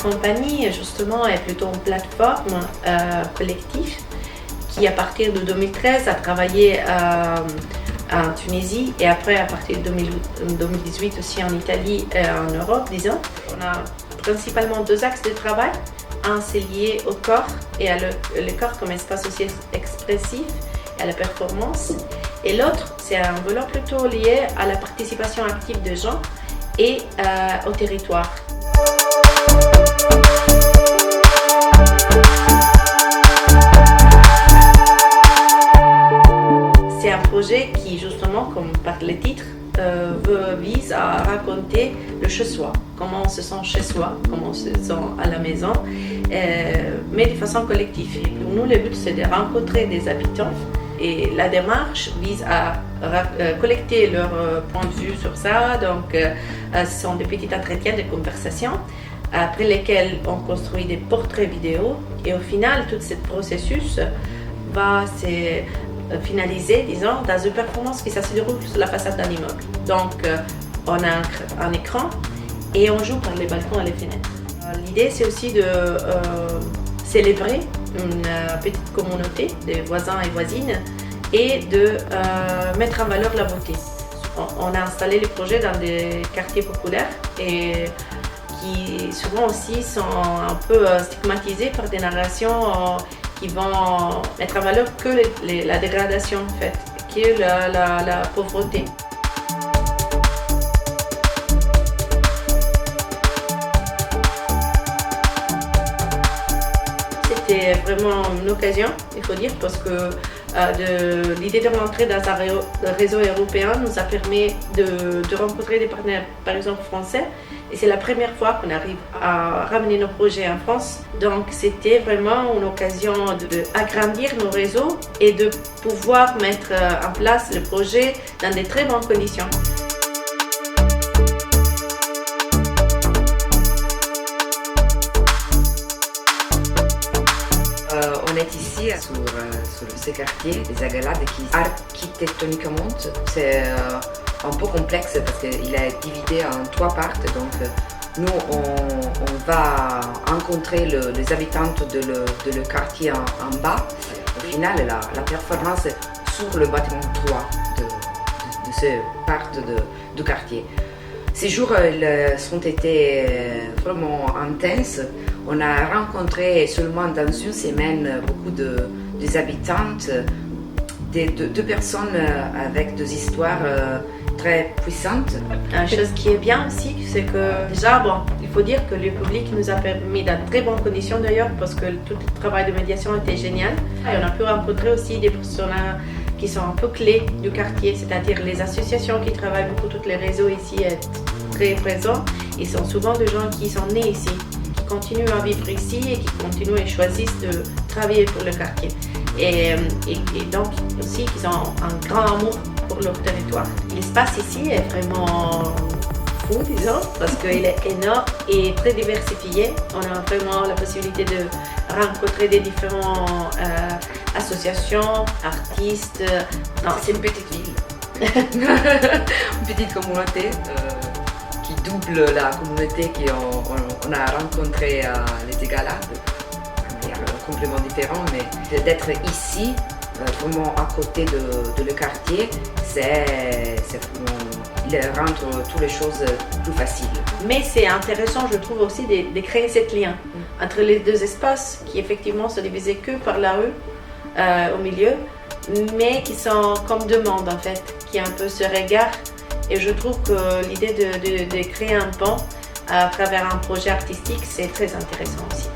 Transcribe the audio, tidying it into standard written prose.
compagnie, justement, est plutôt une plateforme collective qui, à partir de 2013, a travaillé en Tunisie et après, à partir de 2018 aussi en Italie et en Europe, disons. On a principalement deux axes de travail. Un, c'est lié au corps et à le corps comme espace aussi expressif et à la performance. Et l'autre, c'est un volet plutôt lié à la participation active des gens et au territoire. C'est un projet qui, justement, comme par le titre, vise à raconter le chez-soi, comment on se sent chez soi, comment on se sent à la maison, mais de façon collective. Et pour nous, le but, c'est de rencontrer des habitants et la démarche vise à collecter leur point de vue sur ça. Donc, ce sont des petits entretiens, des conversations, après lesquels on construit des portraits vidéo et au final, tout ce processus va se finaliser, disons, dans une performance qui se déroule sur la façade d'un immeuble. Donc, on a un écran et on joue par les balcons et les fenêtres. L'idée, c'est aussi de célébrer une petite communauté de voisins et voisines et de mettre en valeur la beauté. On a installé les projets dans des quartiers populaires et qui souvent aussi sont un peu stigmatisés par des narrations qui vont mettre en valeur que la dégradation en fait, que la pauvreté. C'était vraiment une occasion, il faut dire, parce que l'idée de rentrer dans un réseau européen nous a permis de rencontrer des partenaires, par exemple français, et c'est la première fois qu'on arrive à ramener nos projets en France. Donc c'était vraiment une occasion d'agrandir nos réseaux et de pouvoir mettre en place le projet dans de très bonnes conditions. On est ici sur ce quartier des Agalades qui architectoniquement c'est un peu complexe parce qu'il est divisé en trois parties. Donc nous on va rencontrer les habitants de le quartier en bas. Au final la performance sur le bâtiment 3 de ce partie du quartier. Ces jours ont été vraiment intenses. On a rencontré seulement dans une semaine beaucoup des habitantes, deux personnes avec des histoires très puissantes. Une chose qui est bien aussi, c'est que déjà, il faut dire que le public nous a permis dans de très bonnes conditions d'ailleurs, parce que tout le travail de médiation était génial. Et on a pu rencontrer aussi des personnes qui sont un peu clés du quartier, c'est-à-dire les associations qui travaillent beaucoup, tous les réseaux ici sont très présents. Ils sont souvent des gens qui sont nés ici, qui continuent à vivre ici et qui continuent et choisissent de travailler pour le quartier. Et donc aussi qu'ils ont un grand amour pour leur territoire. L'espace ici est vraiment fou, disons, parce qu'il est énorme et très diversifié. On a vraiment la possibilité de rencontrer des différentes associations, artistes. C'est une petite ville, une petite communauté qui double la communauté qu'on a rencontrée à les Agalades. Un complément différent, mais d'être ici, vraiment à côté de le quartier, il rend toutes les choses plus faciles. Mais c'est intéressant, je trouve aussi, de créer ce lien entre les deux espaces qui effectivement se divisaient que par la rue au milieu, mais qui sont comme deux mondes en fait, qui un peu se regardent. Et je trouve que l'idée de créer un pont à travers un projet artistique, c'est très intéressant aussi.